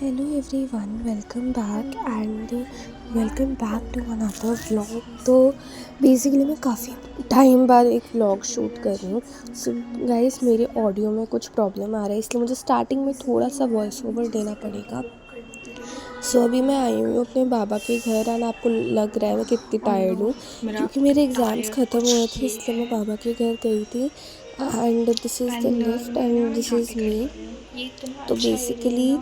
Hello everyone, welcome back to another vlog. तो basically मैं काफ़ी टाइम बाद एक व्लॉग शूट कर रही हूँ। सो गाइस, मेरे ऑडियो में कुछ प्रॉब्लम आ रहा है, इसलिए मुझे स्टार्टिंग में थोड़ा सा वॉइस ओवर देना पड़ेगा। सो अभी मैं आई हुई हूँ अपने बाबा के घर एंड आपको लग रहा है मैं कितनी टायर्ड हूँ क्योंकि मेरे एग्ज़ाम्स ख़त्म हुए थे, इसलिए मैं बाबा के घर गई थी। And this is the lift and this is मी। तो बेसिकली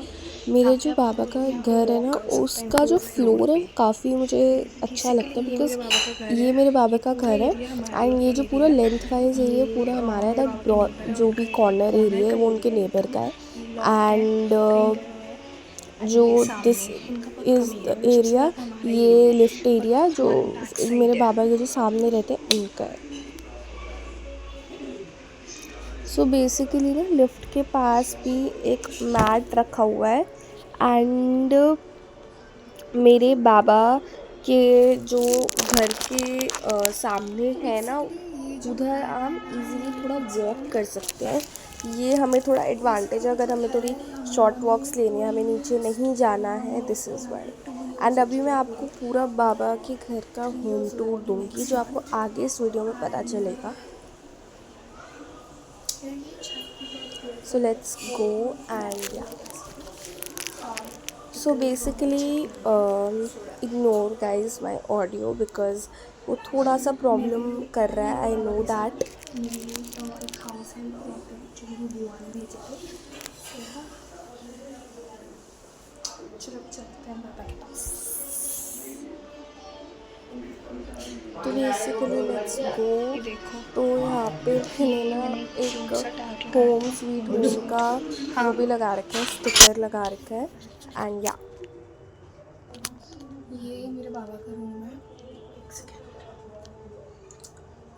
मेरे जो बाबा का घर है ना, उसका जो फ्लोर है वो काफ़ी मुझे अच्छा लगता है बिकॉज़ ये मेरे बाबा का घर है एंड ये जो पूरा लेंथ वाइज एरिया पूरा हमारा है। दैट जो भी कॉर्नर एरिया है वो उनके नेबर का है। एंड जो दिस इज़ द एरिया, ये लिफ्ट एरिया जो मेरे बाबा के जो सामने रहते हैं उनका है। सो बेसिकली ना लिफ्ट के पास भी एक मैट रखा हुआ है एंड मेरे बाबा के जो घर के सामने है ना, उधर हम इजीली थोड़ा वॉक कर सकते हैं। ये हमें थोड़ा एडवांटेज है अगर हमें थोड़ी शॉर्ट वॉक्स लेनी है, हमें नीचे नहीं जाना है। This is why. एंड अभी मैं आपको पूरा बाबा के घर का होम टूर दूंगी जो आपको आगे इस वीडियो में पता चलेगा। So let's go and yeah. So basically ignore guys my audio because वो थोड़ा सा प्रॉब्लम कर रहा है। I know that. तो बेसिकली लेट्स गो। तो यहाँ पे मैंने ना एक होम स्वीट होम का वो भी लगा रखा है, स्टिकर लगा रखा है। एंड या ये मेरे बाबा का रूम है। एक सेकेंड,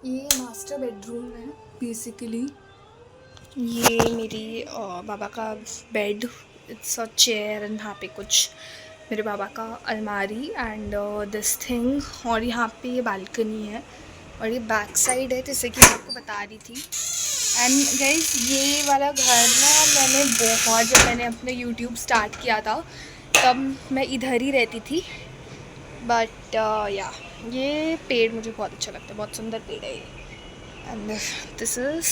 ये मास्टर बेडरूम है बेसिकली। ये मेरी बाबा का bed, it's a chair and यहाँ पे कुछ मेरे बाबा का अलमारी एंड दिस थिंग। और यहाँ पे ये बालकनी है और ये बैक साइड है जैसे कि मैं आपको बता रही थी। एंड गाइस, ये वाला घर ना मैंने जब मैंने अपने यूट्यूब स्टार्ट किया था तब मैं इधर ही रहती थी। बट या ये पेड़ मुझे बहुत अच्छा लगता है, बहुत सुंदर पेड़ है ये। एंड दिस इज़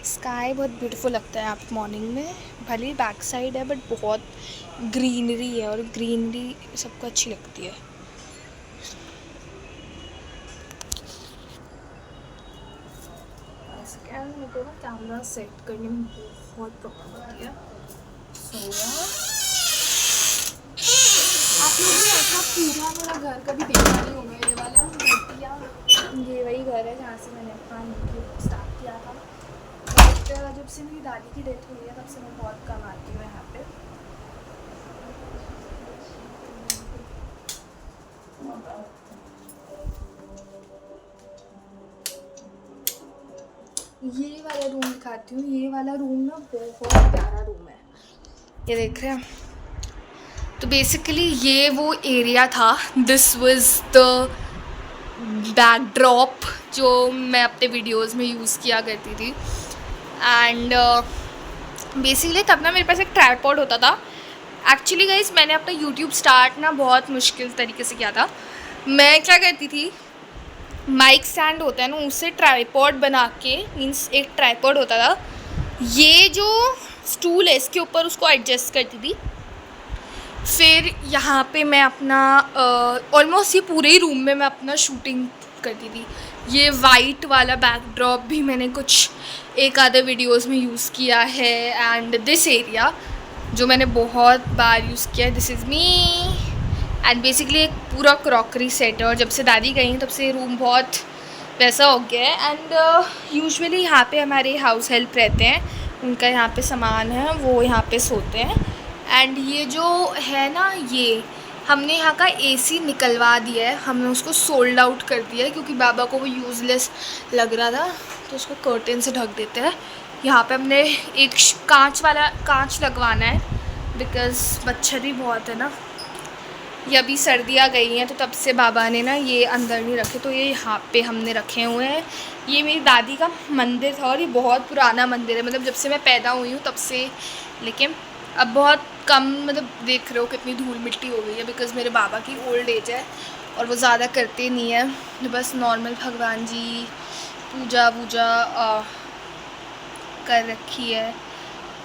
स्काई, बहुत ब्यूटीफुल लगता है आप मॉर्निंग में। भले ही बैक साइड है बट बहुत ग्रीनरी है और ग्रीनरी सबको अच्छी लगती है। मेरे को ना कैमरा सेट करने में बहुत प्रॉब्लम होती है। आप लोग भी ऐसा पूरा मेरा घर कभी देखा नहीं होगा। ये वाला ये वही घर है जहाँ से मैंने अपना यूट्यूब स्टार्ट किया था। बट जब से मेरी दादी की डेथ हुई है तब से मैं बहुत कम आती हूँ यहाँ पे। ये वाला रूम दिखाती हूँ। ये वाला रूम ना बहुत प्यारा रूम है, ये देख रहे हैं। तो बेसिकली ये वो एरिया था, दिस वाज द बैकड्रॉप जो मैं अपने वीडियोस में यूज़ किया करती थी। एंड बेसिकली तब ना मेरे पास एक ट्राइपॉड होता था। एक्चुअली गाइस, मैंने अपना यूट्यूब स्टार्ट ना बहुत मुश्किल तरीके से किया था। मैं क्या करती थी, माइक स्टैंड होता है ना, उससे ट्राइपॉड बना के, मीन्स एक ट्राइपॉड होता था, ये जो स्टूल है इसके ऊपर उसको एडजस्ट करती थी। फिर यहाँ पे मैं अपना ऑलमोस्ट ये पूरे ही रूम में मैं अपना शूटिंग करती थी। ये वाइट वाला बैकड्रॉप भी मैंने कुछ एक आधे वीडियोस में यूज़ किया है। एंड दिस एरिया जो मैंने बहुत बार यूज़ किया है, this is me. And basically एक पूरा क्रॉकरी सेट है और जब से दादी गई हैं तब से रूम बहुत वैसा हो गया है। एंड यूजुअली यहाँ पे हमारे हाउस हेल्प रहते हैं, उनका यहाँ पे सामान है, वो यहाँ पे सोते हैं। एंड ये जो है ना, ये हमने यहाँ का एसी निकलवा दिया है, हमने उसको सोल्ड आउट कर दिया है क्योंकि बाबा को वो यूज़लेस लग रहा था, तो उसको कर्टेन से ढक देते हैं। यहाँ पे हमने एक कांच लगवाना है बिकॉज़ मच्छर भी बहुत है ना। ये अभी सर्दियाँ गई हैं तो तब से बाबा ने ना ये अंदर नहीं रखे, तो ये यहाँ पे हमने रखे हुए हैं। ये मेरी दादी का मंदिर था और ये बहुत पुराना मंदिर है, मतलब जब से मैं पैदा हुई हूँ तब से लेके अब बहुत कम, मतलब देख रहे हो कितनी धूल मिट्टी हो गई है, बिकॉज़ मेरे बाबा की ओल्ड एज है और वो ज़्यादा करते नहीं है, बस नॉर्मल भगवान जी पूजा वूजा कर रखी है,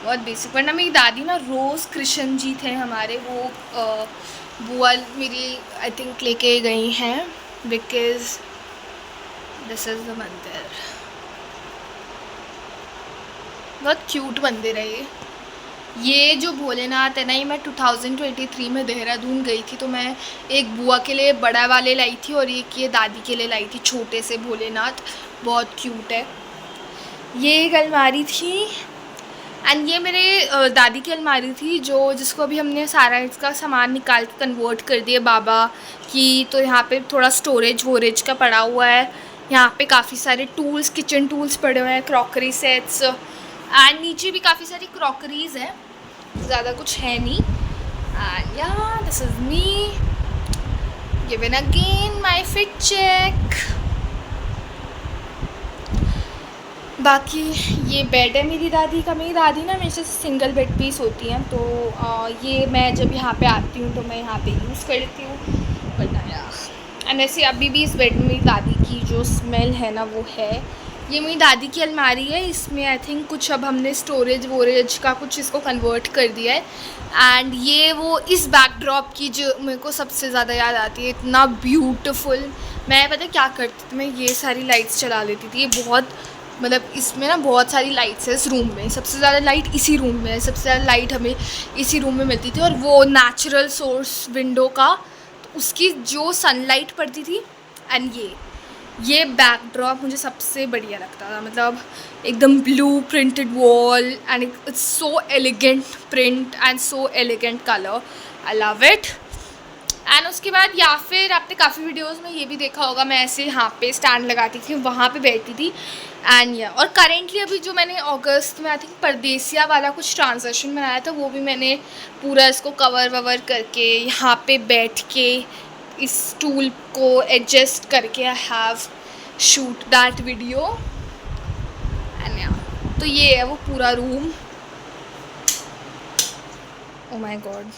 बहुत बेसिक। वरना मेरी दादी ना रोज़ कृष्ण जी थे हमारे, वो बुआ मेरी आई थिंक लेके गई हैं, बिकॉज़ दिस इज़ द मंदिर। बहुत क्यूट मंदिर है ये जो भोलेनाथ है ना, ये मैं 2023 में देहरादून गई थी, तो मैं एक बुआ के लिए बड़ा वाले लाई थी और एक ये दादी के लिए लाई थी छोटे से भोलेनाथ, बहुत क्यूट है। ये एक अलमारी थी एंड ये मेरे दादी की अलमारी थी जिसको अभी हमने सारा इसका सामान निकाल के कन्वर्ट कर दिया बाबा की, तो यहाँ पे थोड़ा स्टोरेज वोरेज का पड़ा हुआ है। यहाँ पे काफ़ी सारे टूल्स, किचन टूल्स पड़े हुए हैं, क्रॉकरी सेट्स, एंड नीचे भी काफ़ी सारी क्रॉकरीज हैं, ज़्यादा कुछ है नहीं। एंड या this is me given again my fit check. बाकी ये बेड है मेरी दादी का। मेरी दादी ना हमेशा से सिंगल बेड पीस होती हैं, तो ये मैं जब यहाँ पे आती हूँ तो मैं यहाँ पे यूज़ करती हूँ, बट एंड ऐसे अभी भी इस बेड में मेरी दादी की जो स्मेल है ना वो है। ये मेरी दादी की अलमारी है, इसमें आई थिंक कुछ अब हमने स्टोरेज वोरेज का कुछ इसको कन्वर्ट कर दिया है। एंड ये वो इस बैकड्रॉप की जो मेरे को सबसे ज़्यादा याद आती है, इतना ब्यूटीफुल। मैं पता क्या करती थी, मैं ये सारी लाइट्स चला लेती थी, ये बहुत मतलब इसमें ना बहुत सारी लाइट्स है इस रूम में, सबसे ज़्यादा लाइट इसी रूम में है, सबसे ज़्यादा लाइट हमें इसी रूम में मिलती थी, और वो नेचुरल सोर्स विंडो का, तो उसकी जो सनलाइट पड़ती थी। एंड ये बैकड्रॉप मुझे सबसे बढ़िया लगता था, मतलब एकदम blue printed wall and it's so elegant print and so elegant colour, I love it. And उसके बाद या फिर आपने काफ़ी वीडियोस में ये भी देखा होगा, मैं ऐसे यहाँ पे स्टैंड लगाती थी, वहाँ पे बैठती थी। एंड या और करेंटली अभी जो मैंने अगस्त में आई थिंक परदेसिया वाला कुछ ट्रांजेक्शन बनाया था, वो भी मैंने पूरा इसको कवर ववर करके यहाँ पे बैठ के इस टूल को एडजस्ट करके I have shoot that video. And या तो ये है वो पूरा रूम। ओ माय गॉड,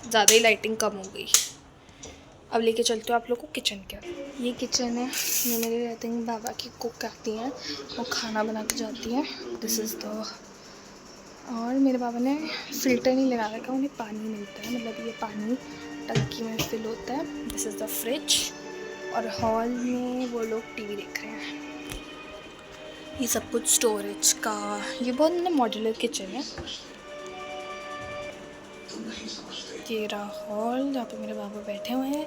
ज़्यादा ही लाइटिंग कम हो गई। अब लेके चलते हो आप लोग को किचन के। ये किचन है, ये मेरे आई थिंक बाबा की कुक आती हैं, वो खाना बना के जाती हैं। दिस इज़ द, और मेरे बाबा ने फ़िल्टर नहीं लगा रखा, उन्हें पानी मिलता है, मतलब ये पानी टंकी में फिल होता है। दिस इज़ द फ्रिज, और हॉल में वो लोग टीवी देख रहे हैं। ये सब कुछ स्टोरेज का, ये बहुत मतलब मॉड्यूलर किचन है। ये रहा हॉल जहाँ पे मेरे बाबा बैठे हुए हैं।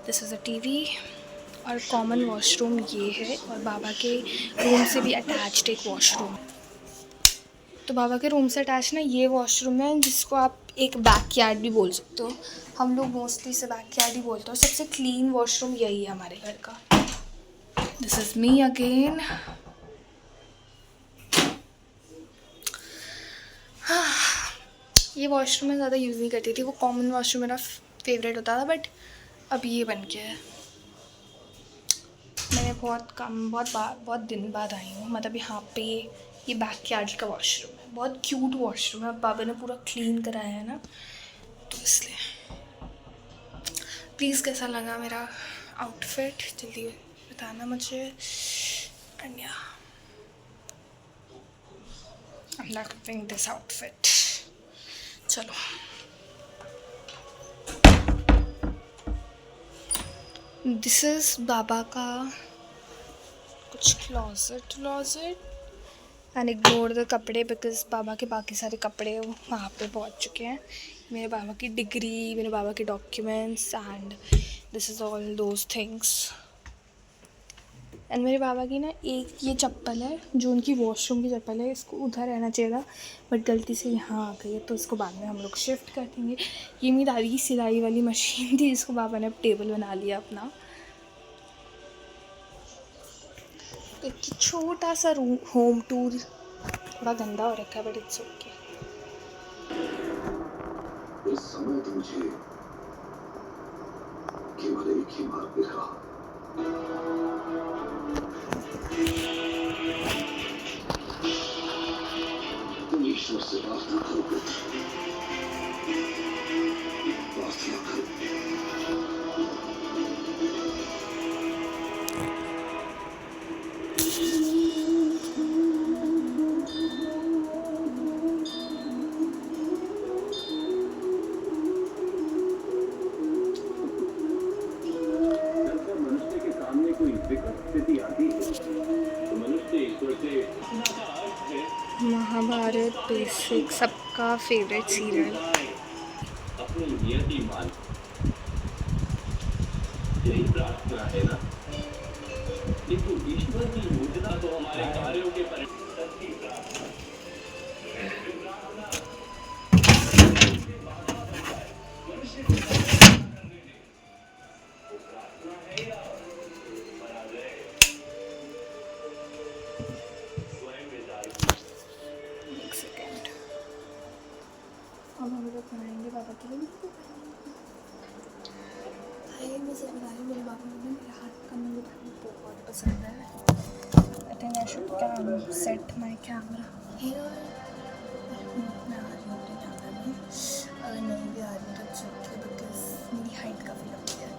दिस इज़ अ टीवी, और कॉमन वॉशरूम ये है, और बाबा के रूम से भी अटैच्ड एक वॉशरूम। तो बाबा के रूम से अटैच ना ये वॉशरूम है, जिसको आप एक बैकयार्ड भी बोल सकते हो। हम लोग मोस्टली इसे बैकयार्ड ही बोलते हो। सबसे क्लीन वॉशरूम यही है हमारे घर का। This is me again. ये वॉशरूम मैं ज़्यादा यूज़ नहीं करती थी, वो कॉमन वॉशरूम मेरा फेवरेट होता था, बट अब ये बन गया है। मैंने बहुत दिन बाद आई हूँ, मतलब यहाँ पे ये बैकयार्ड का वॉशरूम है, बहुत क्यूट वॉशरूम है। बाबा ने पूरा क्लीन कराया है ना, तो इसलिए। प्लीज़ कैसा लगा मेरा आउटफिट जल्दी बताना मुझे। एंड या I am loving this outfit. चलो दिस इज़ बाबा का कुछ क्लोजेट एंड इग्नोर द कपड़े, बिकॉज बाबा के बाकी सारे कपड़े वहाँ पे पहुँच चुके हैं। मेरे बाबा की डिग्री, मेरे बाबा के documents, and this is all those things. And मेरे बाबा की ना एक ये चप्पल है, जो उनकी वॉशरूम की चप्पल है, इसको उधर रहना चाहिए था, बट गलती से यहाँ आ गई है, तो इसको बाद में हम लोग शिफ्ट कर देंगे। ये मेरी दादी की सिलाई वाली मशीन थी, जिसको बाबा ने अब टेबल बना लिया अपना। एक छोटा सा रूम होम टूर, थोड़ा गंदा हो रखा है, बट इट्स ओके। इस समय तो मुझे केवल एक ही बात दिखा, तुम ईश्वर से प्रार्थना करो सिक्स सबका फेवरेट सीरियल। अपनी नियति मान, यही प्रार्थना है ना, किंतु ईश्वर की योजना तो हमारे कार्यों के परिवर्तन की प्रार्थना है। एक सेकेंड, अब हम लोग बनाएंगे पापा के लिए। भाई मैं सच बता रही हूँ, मेरे पापा को ना मेरे हाथ का नींबू पानी बहुत पसंद है। I think I should set my camera here. मैं आ रही हूँ अपने कैमरा में, अगर नहीं भी आ रही तो इट्स ओके बिकॉज मेरी हाइट काफ़ी लंबी है।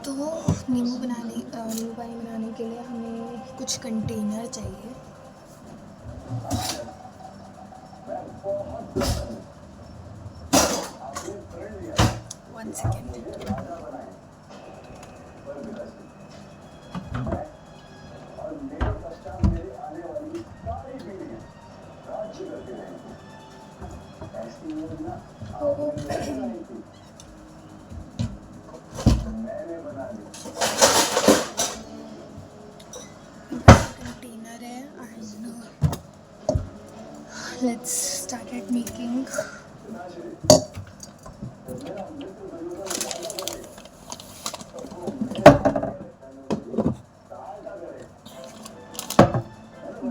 तो नींबू पानी बनाने के लिए हमें कुछ कंटेनर चाहिए। One second. Container है and let's start at making.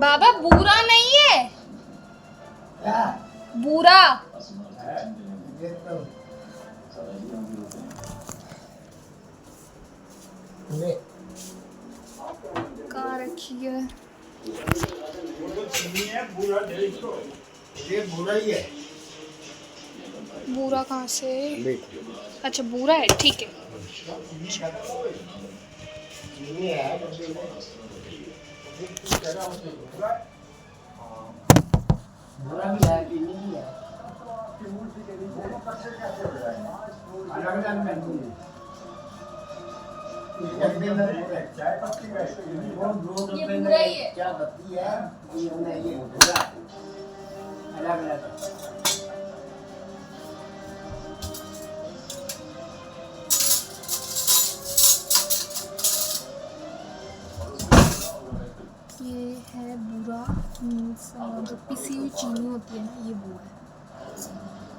बाबा बुरा नहीं है, बुरा कहाँ रखी है? ये बुरा ही है। बुरा कहाँ से? अच्छा बुरा है, ठीक है। बुरा भी है कि नहीं है? अलग-अलग मेन्यू है। चाय पत्ती का ये बुरा ही है। क्या पत्ती है? ये बुरा है। अलग-अलग। ये है बुरा, मीन्स जो पिसी हुई चीनी होती है ना, ये बुरा है।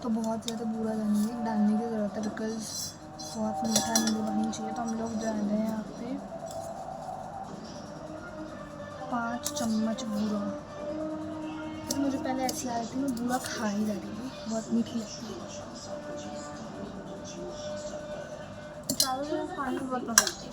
तो बहुत ज़्यादा बुरा डालने की ज़रूरत है बिकॉज बहुत मीठा नींबू पानी चाहिए। तो हम लोग डाल रहे हैं यहाँ पे 5 चम्मच बुरा। तो मुझे पहले ऐसी आ रही थी, मैं बुरा खा ही जा रही थी, बहुत मीठी लगती है। चावल में पानी बहुत पसंद है।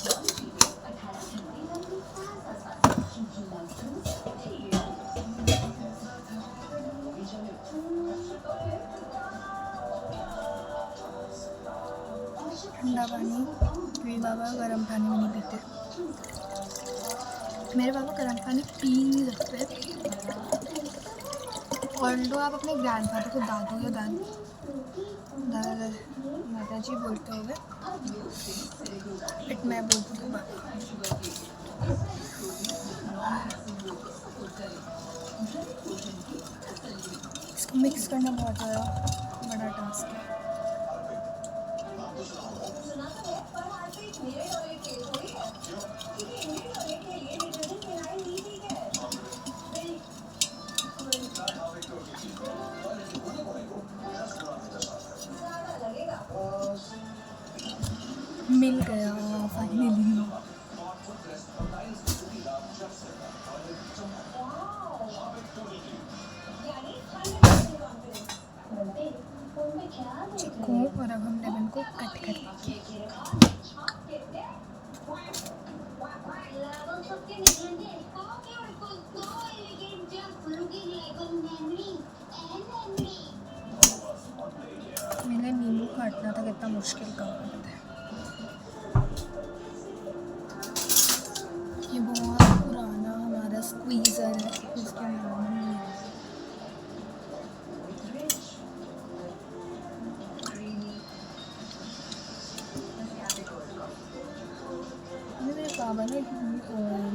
ठंडा पानी मेरे बाबा गर्म पानी में नहीं पीते। मेरे बाबा गर्म पानी पी नहीं सकते। और तो आप अपने ग्रैंडफादर को दादू या दादा माता जी बोलते होंगे, बट मैं बोलती हूँ बाबा। इसको मिक्स करना बहुत ज़्यादा बड़ा टास्क है। मिल गया फाइनली। चिक्कू और अब हम लेमन को कट करेंगे। मैंने नींबू काटना था, कितना मुश्किल काम है। ये बहुत पुराना हमारा स्क्वीज़र है, इसके नाम है। मेरे बाबा ने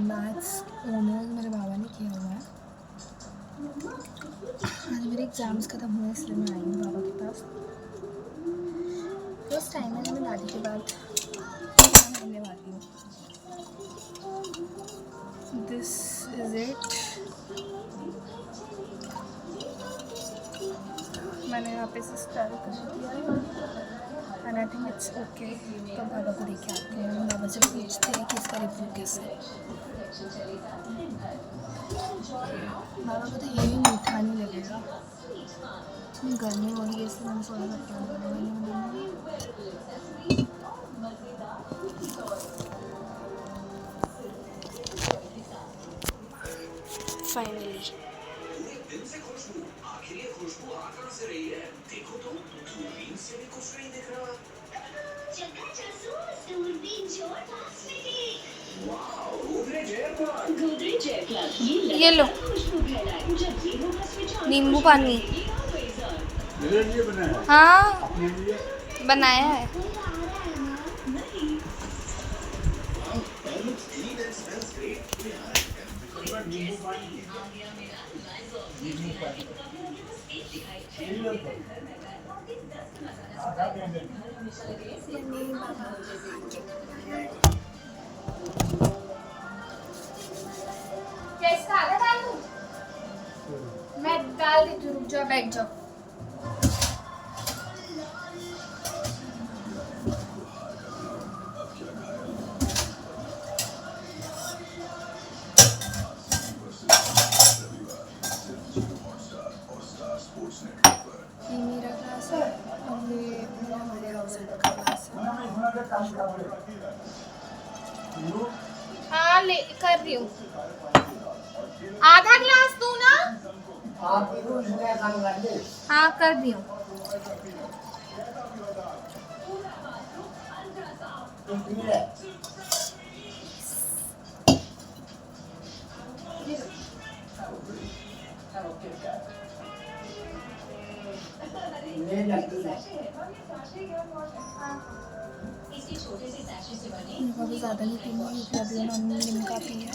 मैथ्स ऑनर्स मेरे बाबा ने किया हुआ है। आज एग्ज़ाम्स ख़त्म हुए इसलिए मैं आई हूँ बाबा के पास। फर्स्ट टाइम है मैं दादी के बाद मिलने वाली हूँ। This is it. मैंने यहाँ पे से स्टाइल कर दिया and I think it's okay. तो बाबा को देख के आते हैं, बाबा से पूछते हैं कि इसका रिव्यू कैसा है। बाबा को तो ये भी मीठा नहीं लगेगा। गर्मी हो रही है इसलिए मैंने सोचा था क्या फाइनली ये लो नींबू पानी। मेरे लिए बनाया है? हाँ अपने लिए? बनाया है। क्या इसका आधा डाल दूँ? मैं डाल देती हूँ, रुक जाओ, बैठ जाओ। ये मेरा ग्लास है और ये हमारे हाउस का ग्लास है। हाँ ले कर रही हूँ। आधा ग्लास दूँ ना? हाँ कर रही हूँ। अभी ज़्यादा नहीं पीनी क्योंकि अभी मम्मी लिमका पी है।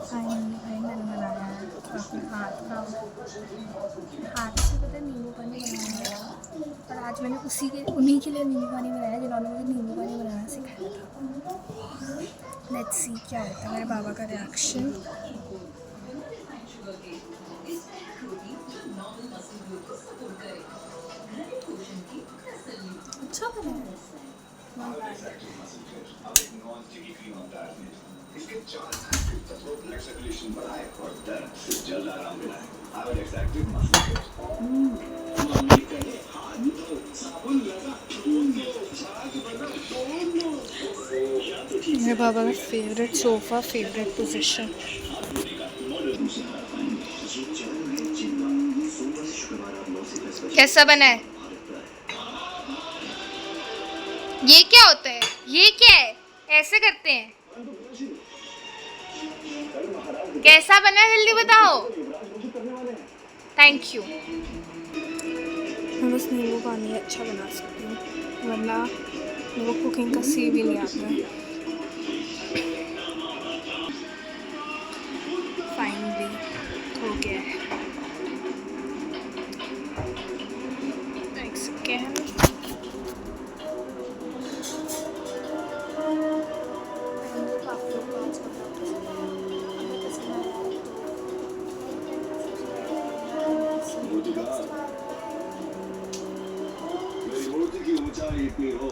फाइनली भाई मैंने बनाया है अपने हाथ से पता है नींबू पानी बनाया है। और आज मैंने उन्हीं के लिए नींबू पानी बनाया जिन्होंने मुझे नींबू पानी बनाना सिखाया था। लेट्स सी क्या होता है मेरे बाबा का रिएक्शन। अच्छा बना है। इसके 4 एक्टिव तत्वों ब्लड सर्कुलेशन बढ़ाए और दर्द से जल्द आराम दिलाए। आवेलेक्स एक्टिव मसल किट। मम्मी कहे हाथ धो, साबुन लगा, मेरे बाबा का फेवरेट सोफ़ा, फेवरेट पोजीशन। कैसा बना है? ये क्या होता है? ये क्या है? ऐसे करते हैं? कैसा बना है जल्दी बताओ। Thank you. मैं बस नींबू पानी अच्छा बना सकती हूँ वरना मेरे को कुकिंग का सी भी नहीं आता है। फाइनली हो गया है। एक सेकेंड। मेरी मूर्ति की ऊंचाई इतनी हो